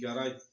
11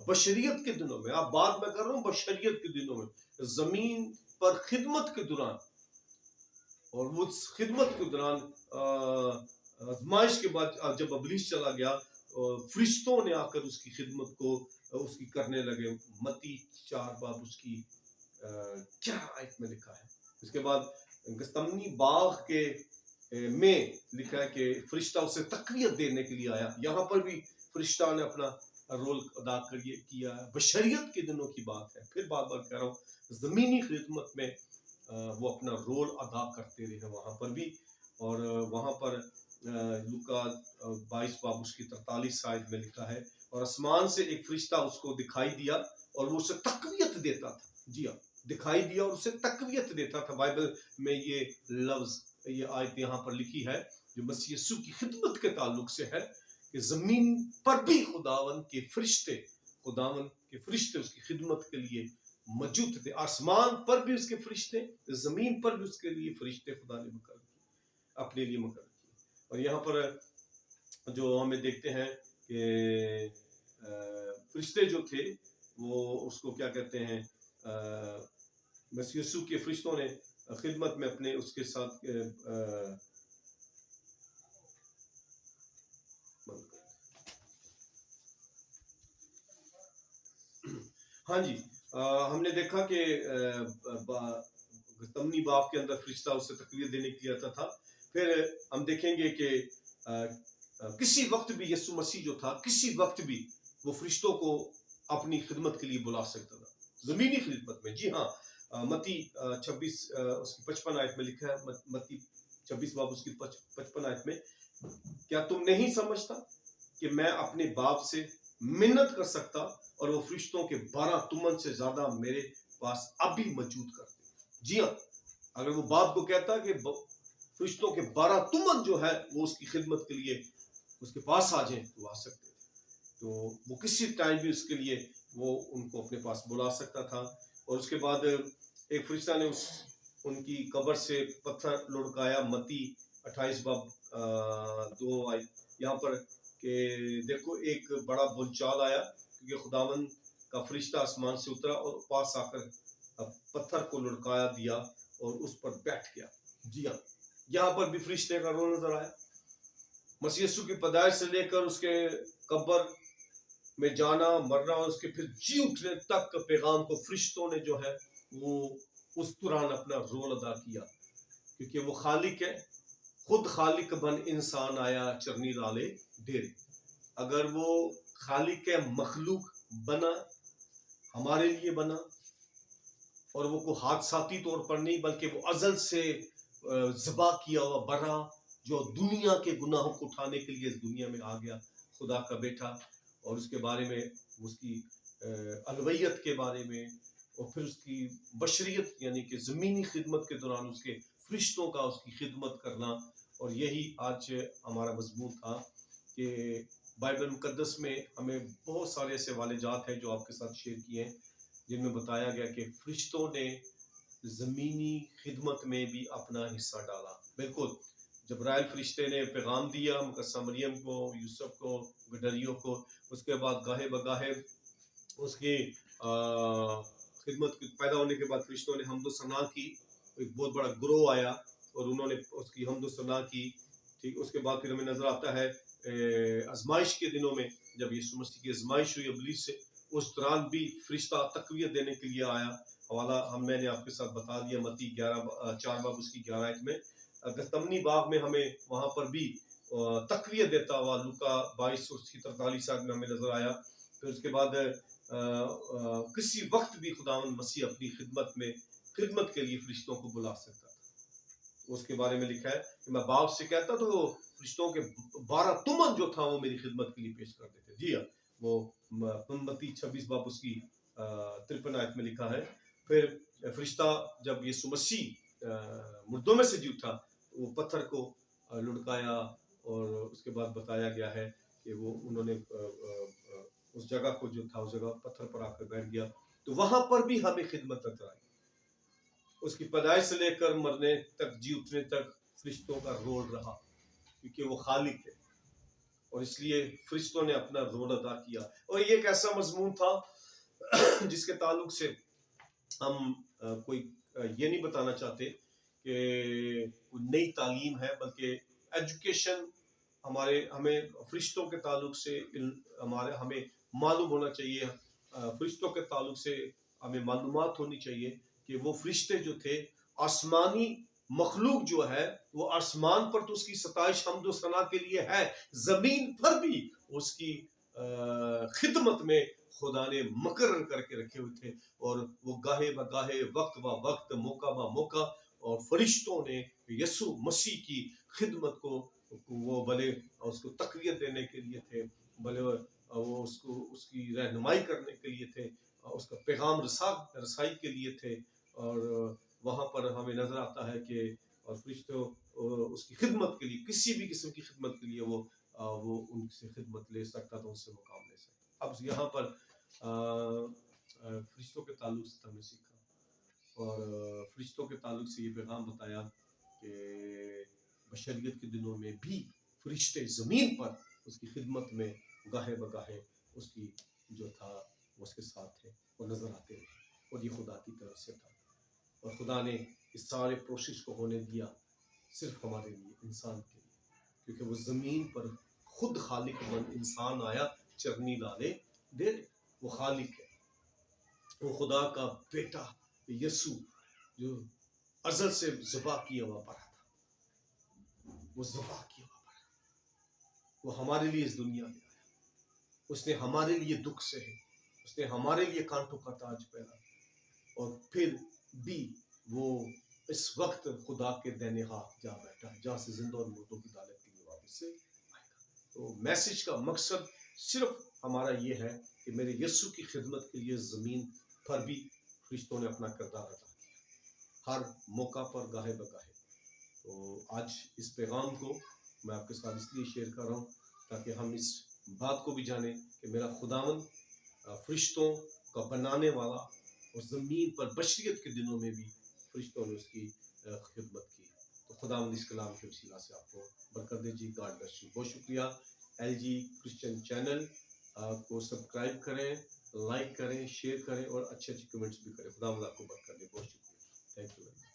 بشریت کے دنوں میں، آپ بات میں کر رہا ہوں بشریت کے دنوں میں، زمین پر خدمت کے دوران، اور وہ خدمت کے دوران آزمائش کے بعد جب ابلیس چلا گیا، فرشتوں نے آ کر اس کی خدمت کو اس کی کرنے لگے۔ متی 4 باب اس کی 11 آیت میں لکھا ہے۔ اس کے بعد گستمنی باغ کے میں لکھا ہے کہ فرشتہ اسے تقویت دینے کے لیے آیا۔ یہاں پر بھی فرشتہ نے اپنا رول ادا کیا ہے۔ بشریت کے دنوں کی بات ہے، پھر بار بار کہہ رہا ہوں زمینی خدمت میں وہ اپنا رول ادا کرتے رہے وہاں پر بھی۔ اور وہاں پر لوکا 22 باب اس کی 43 آیت میں لکھا ہے، اور آسمان سے ایک فرشتہ اس کو دکھائی دیا اور وہ اسے تقویت دیتا تھا۔ جی ہاں، دکھائی دیا اور اسے تقویت دیتا تھا۔ بائبل میں یہ لفظ، یہ آیت یہاں پر لکھی ہے جو مسیح یسوع کی خدمت کے تعلق سے ہے کہ زمین پر بھی خداوند کے فرشتے اس کی خدمت کے لیے موجود تھے۔ آسمان پر بھی اس کے فرشتے، زمین پر بھی اس کے لیے فرشتے خدا نے مقرر کیے، اپنے لیے مقرر کیے۔ اور یہاں پر جو ہمیں دیکھتے ہیں کہ فرشتے جو تھے وہ اس کو کیا کہتے ہیں، مسیح یسوع کے فرشتوں نے خدمت میں اپنے اس کے ساتھ ہاں جی، ہم نے دیکھا کہ گستمنی باغ کے اندر فرشتہ اسے تقویت دینے کے لیے آتا تھا۔ پھر ہم دیکھیں گے کہ کسی وقت بھی یسوع مسیح جو تھا، کسی وقت بھی وہ فرشتوں کو اپنی خدمت کے لیے بلا سکتا تھا، زمینی خدمت میں۔ جی ہاں، متی 26 اس کی 55 آیت میں لکھا ہے، متی 26 باب اس کی 55 آیت میں، کیا تم نہیں سمجھتا کہ میں اپنے باپ سے منت کر سکتا اور وہ فرشتوں کے 12 تمن سے زیادہ میرے پاس ابھی موجود کرتے؟ جی ہاں، اگر وہ باپ کو کہتا کہ فرشتوں کے 12 تمن جو ہے وہ اس کی خدمت کے لیے اس کے پاس آ جائیں تو آ سکتے تھے، تو وہ کسی ٹائم بھی اس کے لیے وہ ان کو اپنے پاس بلا سکتا تھا۔ اور اس کے بعد ایک فرشتہ نے ان کی قبر سے پتھر لڑکایا، متی 28 باب 2 آئے یہاں پر کہ دیکھو ایک بڑا بنچال آیا، کیونکہ خداوند کا فرشتہ آسمان سے اترا اور پاس آ کر پتھر کو لڑکایا دیا اور اس پر بیٹھ گیا۔ جی ہاں، یہاں پر بھی فرشتے کا رول نظر آیا۔ مسیح یسوع کی پیدائش سے لے کر اس کے قبر میں جانا، مرنا اور اس کے پھر جی اٹھنے تک پیغام کو فرشتوں نے جو ہے وہ اس دوران اپنا رول ادا کیا، کیونکہ وہ خالق ہے، خود خالق بن انسان آیا چرنی رالے ڈیرے۔ اگر وہ خالق مخلوق بنا، ہمارے لیے بنا، اور وہ کوئی حادثاتی طور پر نہیں بلکہ وہ ازل سے ذبح کیا ہوا برا جو دنیا کے گناہوں کو اٹھانے کے لیے اس دنیا میں آ گیا، خدا کا بیٹا، اور اس کے بارے میں اس کی الوہیت کے بارے میں، اور پھر اس کی بشریت یعنی کہ زمینی خدمت کے دوران اس کے فرشتوں کا اس کی خدمت کرنا۔ اور یہی آج ہمارا مضمون تھا کہ بائبل مقدس میں ہمیں بہت سارے ایسے واقعات ہیں جو آپ کے ساتھ شیئر کیے ہیں، جن میں بتایا گیا کہ فرشتوں نے زمینی خدمت میں بھی اپنا حصہ ڈالا۔ بالکل، جبرائیل فرشتے نے پیغام دیا مقدسہ مریم کو، یوسف کو، گڈریوں کو، اس کے بعد گاہے بگاہے اس کی خدمت پیدا ہونے کے بعد فرشتوں نے حمد و ثنا کی، ایک بہت بڑا گروہ آیا اور انہوں نے اس کی حمد و ثنا کی۔ ٹھیک، اس کے بعد پھر ہمیں نظر آتا ہے آزمائش کے دنوں میں جب یسوع مسیح کی آزمائش ہوئی ابلیس سے، اس دوران بھی فرشتہ تقویت دینے کے لیے آیا۔ حوالہ میں نے آپ کے ساتھ بتا دیا، متی 4 باب اس کی 11 آیت میں۔ گستمنی باغ میں ہمیں وہاں پر بھی تقویت دیتا ہوا لوکا 22 اس کی 43 آیت میں ہمیں نظر آیا۔ پھر اس کے بعد کسی وقت بھی خداوند مسیح اپنی خدمت کے لیے فرشتوں کو بلا سکتا تھا۔ اس کے بارے میں لکھا ہے کہ میں باپ سے کہتا تو وہ فرشتوں کے 12 تمن جو تھا وہ میری خدمت کے لیے پیش کر دیتے۔ جی ہاں، وہ متی 26 باب اس کی 53 آیت میں لکھا ہے۔ پھر فرشتہ جب یسوع مسیح مردوں میں سے جی اٹھا، وہ پتھر کو لڑکایا، اور اس کے بعد بتایا گیا ہے کہ وہ انہوں نے اس جگہ کو جو تھا اس جگہ پتھر پر آ کر بیٹھ گیا، تو وہاں پر بھی ہمیں خدمت نظر آئی۔ اس کی پیدائش سے لے کر مرنے تک، جی اٹھنے تک فرشتوں کا رول رہا، کیونکہ وہ خالق ہے۔ اور اس لیے فرشتوں نے اپنا رول ادا کیا. اور یہ ایک ایسا مضمون تھا جس کے تعلق سے ہم کوئی یہ نہیں بتانا چاہتے کہ کوئی نئی تعلیم ہے، بلکہ ایجوکیشن ہمیں فرشتوں کے تعلق سے ہمیں معلوم ہونا چاہیے. فرشتوں کے تعلق سے ہمیں معلومات ہونی چاہیے کہ وہ فرشتے جو تھے، آسمانی مخلوق جو ہے، وہ آسمان پر تو اس کی ستائش حمد و ثنا کے لیے ہے، زمین پر بھی اس کی خدمت میں خدا نے مقرر کر کے رکھے ہوئے تھے. اور وہ گاہے بگاہے، وقت با وقت، موقع با موقع، اور فرشتوں نے یسوع مسیح کی خدمت کو وہ بھلے اس کو تقویت دینے کے لیے تھے، بھلے وہ اس کی رہنمائی کرنے کے لیے تھے، اس کا پیغام رسائی کے لیے تھے. اور وہاں پر ہمیں نظر آتا ہے کہ فرشتوں اس کی خدمت کے لیے، کسی بھی قسم کی خدمت کے لیے وہ ان سے خدمت لے سکتا تھا، ان سے مقام لے سکتا. اب یہاں پر فرشتوں کے تعلق سے ہمیں سیکھا، اور فرشتوں کے تعلق سے یہ پیغام بتایا کہ بشریت کے دنوں میں بھی فرشتے زمین پر اس کی خدمت میں گاہے بگاہے اس کی جو تھا وہ اس کے ساتھ تھے، وہ نظر آتے رہے. اور یہ خدا کی طرف سے تھا، اور خدا نے اس سارے پروسیس کو ہونے دیا صرف ہمارے لیے، انسان کے لیے، کیونکہ وہ زمین پر خود خالق بن انسان آیا چرنی ڈالے دے. وہ خالق ہے، وہ خدا کا بیٹا یسوع جو ازل سے ذبح کیا ہوا پڑا تھا، وہ ذبح کیا ہوا پڑا، وہ ہمارے لیے اس دنیا میں آیا، اس نے ہمارے لیے دکھ سہے، اس نے ہمارے لیے کانٹوں کا تاج پہنا، اور پھر بھی وہ اس وقت خدا کے دائیں ہاتھ جا بیٹھا ہے، جہاں سے زندہ اور مردوں کی عدالت کے لیے واپس سے آئے گا. تو میسج کا مقصد صرف ہمارا یہ ہے کہ میرے یسوع کی خدمت کے لیے زمین پر بھی فرشتوں نے اپنا کردار ادا کیا، ہر موقع پر گاہے بگاہے. تو آج اس پیغام کو میں آپ کے ساتھ اس لیے شیئر کر رہا ہوں تاکہ ہم اس بات کو بھی جانیں کہ میرا خداوند فرشتوں کا بنانے والا، اور زمین پر بشریت کے دنوں میں بھی فرشتوں نے اس کی خدمت کی. تو خداوند اس کلام کے وسیلہ سے آپ کو برکت دے. جی گاڈ بلیس یو. بہت شکریہ. LG کرسچن چینل کو سبسکرائب کریں، لائک کریں، شیئر کریں، اور اچھے کمنٹس بھی کریں. خداوند آپ کو برکت دے. بہت شکریہ. Thank you.